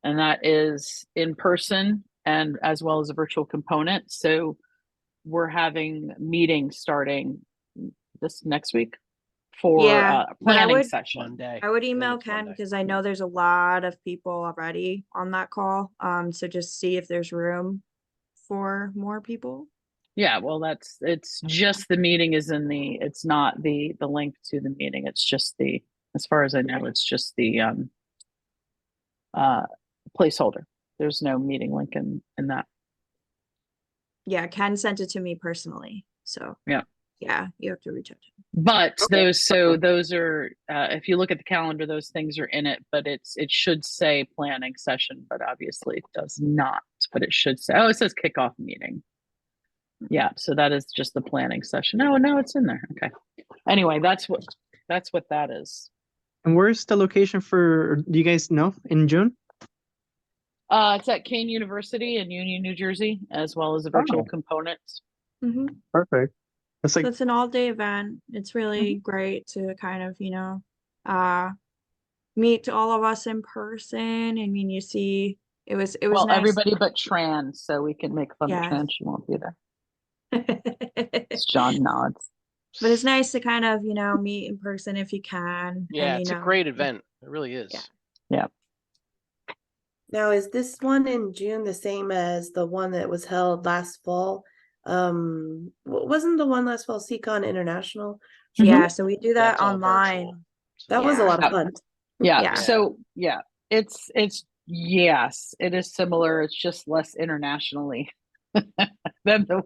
And that is in person and as well as a virtual component. So we're having meetings starting this next week for Yeah, but I planning would- session. Monday. I would think email it's Ken Monday. because I know there's a lot of people already on that call. So just see if there's room for more people. Yeah, well, it's just the meeting is it's not the link to the meeting. It's just as far as I know, it's just the placeholder. There's no meeting link in that. Yeah, Ken sent it to me personally. So Yeah. yeah, you have to reach out to him. But those are if you look at the calendar, those things are in it, but it should say planning session, but obviously it does not, but it should say, it says kickoff meeting. Yeah, so that is just the planning session. Oh, no, it's in there. Okay. Anyway, that's what that is. And where's the location do you guys know, in June? It's at Kane University in Union, New Jersey, as well as a virtual Oh. component. Mhm. Perfect. That's So like, it's an all-day event. It's really Mm-hmm. great to kind of, meet all of us in person. I mean, you see, it was Well, nice. everybody but trans, so we can make fun of Yes. trans. She won't be there. But It's John nods. it's nice to kind of, meet in person if you can. Yeah, and, it's a great event. It really is. Yeah. Now, is this one in June the same as the one that was held last fall? Wasn't the one last fall CCon International? Yeah, so we do that That's all online. virtual. That was a Yeah. lot of fun. Yeah. Yeah. So yeah, it's yes, it is similar. It's just less internationally than the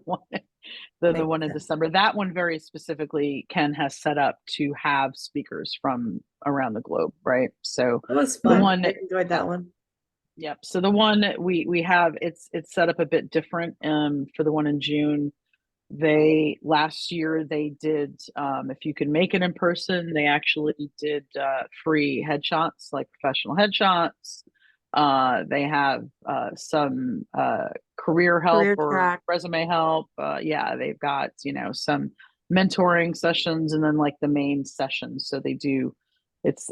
The Makes one in sense. December. That one very specifically, Ken has set up to have speakers from around the globe, right? So That was the fun. one, I enjoyed that one. yep. So the one that we have, it's set up a bit different. For the one in June, they last year they did, if you could make it in person, they actually did free headshots, like professional headshots. They have some career help Career or track. resume help. Yeah, they've got, you know, some mentoring sessions and then like the main sessions. So they do, it's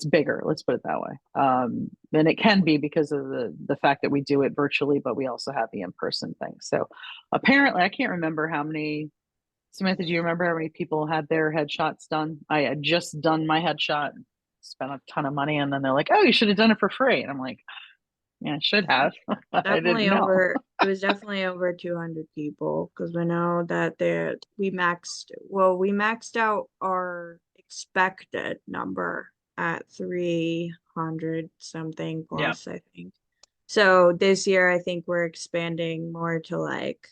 bigger, let's put it that way. And it can be because of the fact that we do it virtually, but we also have the in-person thing. So apparently I can't remember how many. Samantha, do you remember how many people had their headshots done? I had just done my headshot, spent a ton of money, and then they're like, "Oh, you should have done it for free." And I'm like, "Yeah, I should have." I Definitely didn't know. over, it was definitely over 200 people because we know that we maxed out our expected number at 300 something Yeah. plus, I think. So this year, I think we're expanding more to like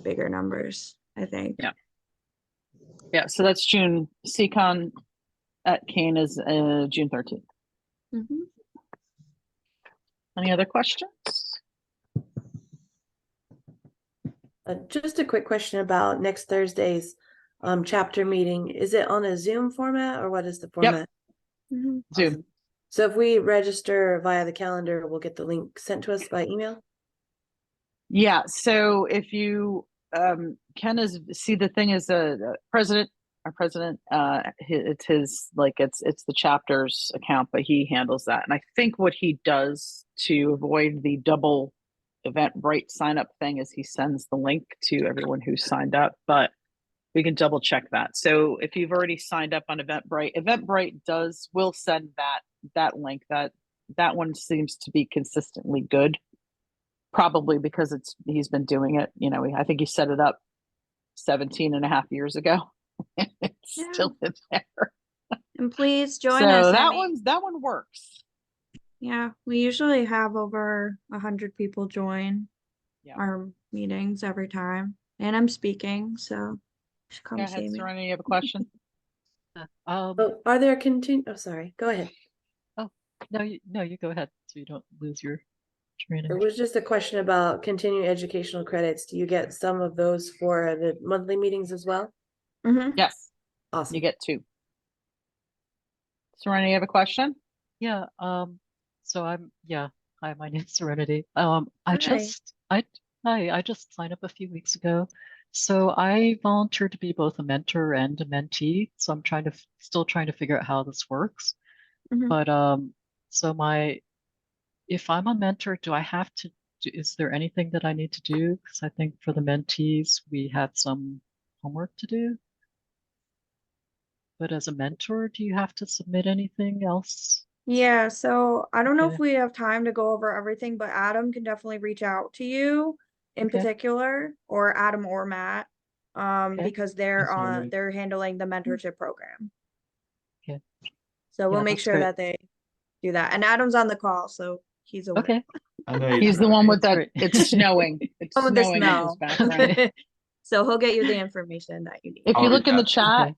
bigger numbers, I think. Yeah. Yeah, so that's June. CCon at Kane is June 13th. Mhm. Any other questions? Just a quick question about next Thursday's chapter meeting. Is it on a Zoom format or what is the format? Mhm. Zoom. Awesome. So if we register via the calendar, we'll get the link sent to us by email? Yeah, so if you Ken is, see, the thing is our president, it's his, like it's the chapter's account, but he handles that. And I think what he does to avoid the double Eventbrite sign up thing is he sends the link to everyone who signed up, but we can double check that. So if you've already signed up on Eventbrite will send that link. That one seems to be consistently good. Probably because he's been doing it, you know, I think he set it up 17 and a half years ago. It's Yeah. still in there. And please join So us. I that mean, one works. yeah, we usually have over 100 people join Yeah. our meetings every time. And I'm speaking, so you should come Go see ahead, me. Serena, you have a question? Oh, are there sorry, go ahead. No, you go ahead so you don't lose your train It of. was just a question about continuing educational credits. Do you get some of those for the monthly meetings as well? Mhm. Yes, Awesome. you get 2. Serena, you have a question? Yeah, so hi, my name's Serenity. I Hi. just signed up a few weeks ago. So I volunteered to be both a mentor and a mentee. So I'm still trying to figure out how this works. Mhm. But so if I'm a mentor, is there anything that I need to do? Because I think for the mentees, we had some homework to do. But as a mentor, do you have to submit anything else? Yeah, so I don't know if Okay. we have time to go over everything, but Adam can definitely reach out to you in Okay. particular, or Adam or Matt, Okay. because they're handling the mentorship program. Okay. So we'll Yeah, make that's sure great. that they do that. And Adam's on the call, so he's aware. Okay. I know He's the one with That's that, great. it's snowing. It's Oh, with the snowing in his snow. background. So he'll get you the information that you need. If you I'll look reach in the out to chat, Okay.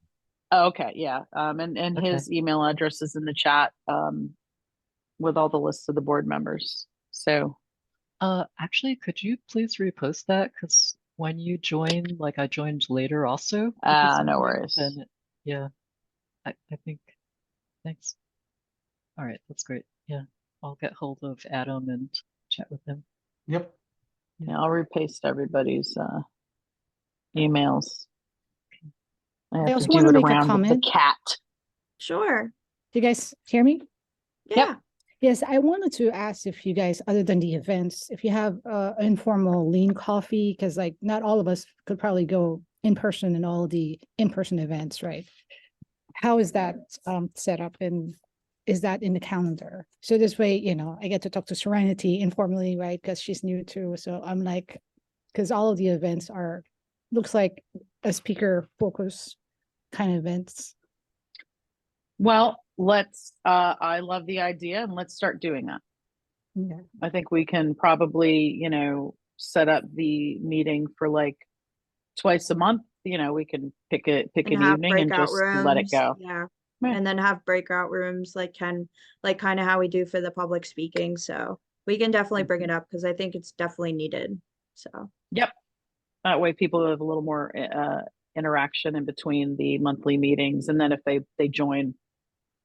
oh, okay, yeah, and Okay. his email address is in the chat, with all the lists of the board members. So Actually, could you please repost that? Because when you join, like I joined later also. no worries. Then yeah, I think. Thanks. All right, that's great. Yeah, I'll get hold of Adam and chat with him. Yep. Yeah, I'll repaste everybody's emails. I have also to want do to it make a around with comment. the cat. Sure. Do you guys hear me? Yeah. Yes, I wanted to ask if you guys, other than the events, if you have informal lean coffee, because like not all of us could probably go in person in all the in-person events, right? How is that set up, and is that in the calendar? So this way, you know, I get to talk to Serenity informally, right? Because she's new too. So I'm like, because all of the events looks like a speaker focus kind of events. Well, I love the idea, and let's start doing that. Yeah. I think we can probably, you know, set up the meeting for like twice a month, we can pick And an have evening and breakout just let it rooms, go. yeah. Yeah. And then have breakout rooms like kind of how we do for the public speaking. So we can definitely bring it up because I think it's definitely needed. So Yep. That way people have a little more interaction in between the monthly meetings. And then if they join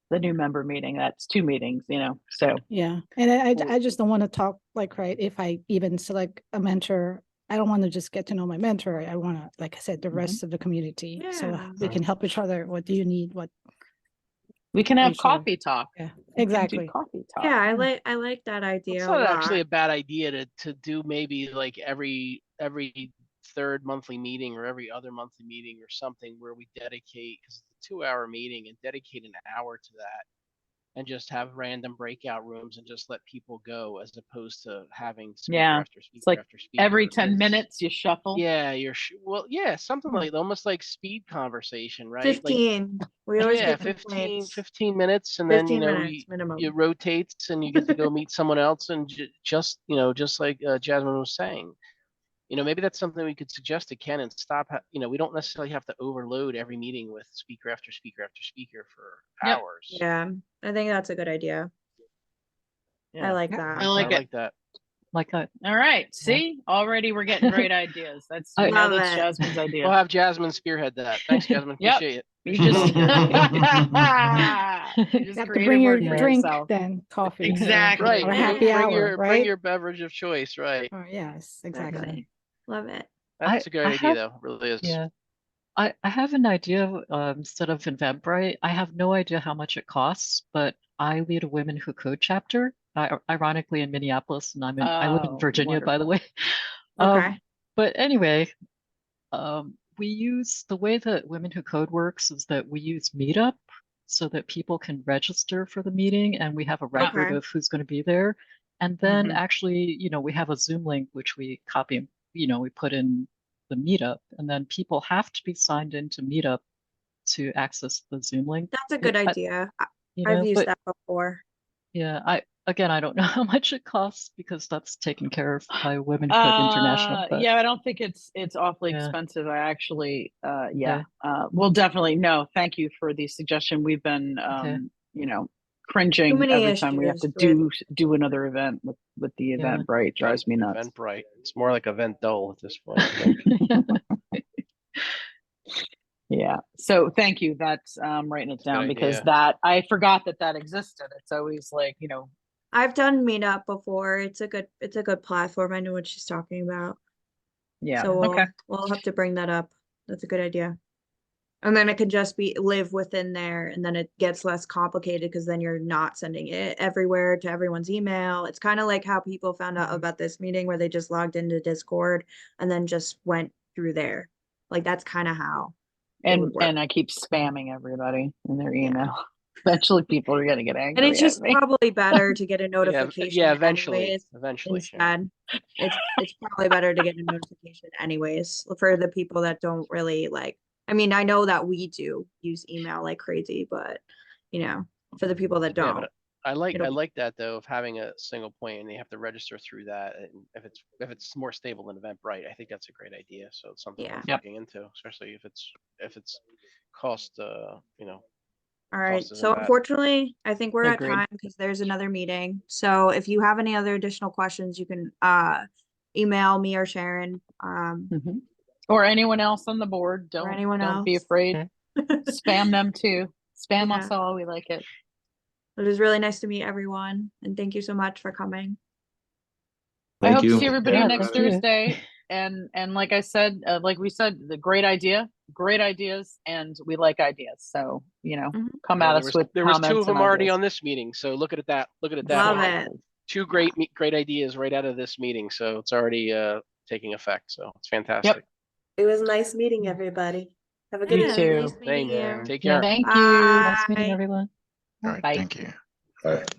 the new member meeting, that's 2 meetings, so. Yeah, and I just don't want to talk like, right, if I even select a mentor, I don't want to just get to know my mentor. I want to, like I said, the rest of the community. So Yeah. we can help each other. What do you need? What? We can have Each other. coffee talk. Yeah, We can do exactly. coffee talk. yeah, I like that idea It's a not actually lot. a bad idea to do maybe like every third monthly meeting or every other monthly meeting or something where we dedicate, because it's a 2-hour meeting, and dedicate an hour to that and just have random breakout rooms and just let people go as opposed to having speaker Yeah, after speaker It's like after speaker. every 10 'cause- minutes you shuffle. Yeah, well, yeah, something Hmm. like almost like speed conversation, right? 15. We always Yeah, get 15 complaints. minutes, and then 15 minutes minimum. it rotates, and you get to go meet someone else, and just like Jasmine was saying, maybe that's something we could suggest to Ken and stop. We don't necessarily have to overload every meeting with speaker after speaker after speaker for Yep. hours. Yeah, I think that's a good idea. Yeah. I like Yeah. that. I like it. like that. Like that. All right. See, already we're getting great ideas. That's Love that's it. Jasmine's idea. We'll have Jasmine spearhead that. Thanks, Jasmine. Yep. Appreciate it. You just, you You just have to creative bring your word for drink yourself. then, coffee. Exactly. Right. Or Yeah. happy bring hour, bring right? your beverage of choice. Right. Oh, yes, exactly. Exactly. Love it. That's a good I idea, have- though. It really is. Yeah. I have an idea, instead of Eventbrite, I have no idea how much it costs, but I lead a Women Who Code chapter, ironically in Minneapolis, and I live in Oh, Virginia, by the way. Okay. But anyway, we use the way that Women Who Code works is that we use Meetup so that people can register for the meeting, and we have a record Okay. of who's going to be there. And then Mhm. actually, we have a Zoom link which we copy and we put in the Meetup, and then people have to be signed into Meetup to access the Zoom link. That's a good idea. You I've know, used but that before. yeah, I don't know how much it costs because that's taken care of by Women Code International. But Yeah, I don't think it's awfully Yeah. expensive. I actually, Okay. we'll definitely no. Thank you for the suggestion. We've been, Okay. cringing many every time we have to issues do another event with the Yeah. Eventbrite. Drives me nuts. Eventbrite. It's more like Event Dull at this point. I think. Yeah. So thank you. That's writing it a good down because idea. that I forgot that existed. It's always like, I've done Meetup before. It's a good platform. I know what she's talking about. yeah. So Okay. we'll have to bring that up. That's a good idea. And then it could just live within there, and then it gets less complicated because then you're not sending it everywhere to everyone's email. It's kind of like how people found out about this meeting where they just logged into Discord and then just went through there. Like that's kind of how it would work. And I keep spamming everybody in their Yeah. email. Eventually people are gonna get angry. And it's at just me. probably better to get a notification. Yeah, eventually. anyways, Eventually. Sharon. instead. It's probably better to get a notification anyways for the people that don't really like. I mean, I know that we do use email like crazy, but for the people that Yeah, don't. but I like It'll- that though, of having a single point and they have to register through that. And if it's more stable than Eventbrite, I think that's a great idea. So it's something Yeah. worth Yep. looking into, especially if it's cost All right. cost isn't So bad. unfortunately, I think we're Agreed. at time because there's another meeting. So if you have any other additional questions, you can email me or Sharon. Mhm. Or anyone else on the board. Don't anyone be else. afraid. Spam them too. Spam Yeah. us all. We like it. It was really nice to meet everyone, and thank you so much for coming. I Thank hope you. to see everybody Yeah, next thank you. Thursday. And like I said, like we said, the great ideas, and we like ideas. So come Well, at us with there was two comments of them and already ideas. on this meeting, so look at that. Look at that. Love now. it. Two great ideas right out of this meeting, so it's already taking effect. So it's fantastic. It was nice meeting everybody. Have a good You Yeah, night. too. nice meeting Same. you. Take Yeah. care. Thank you. Bye. Nice meeting everyone. All right, Bye. thank you. All right.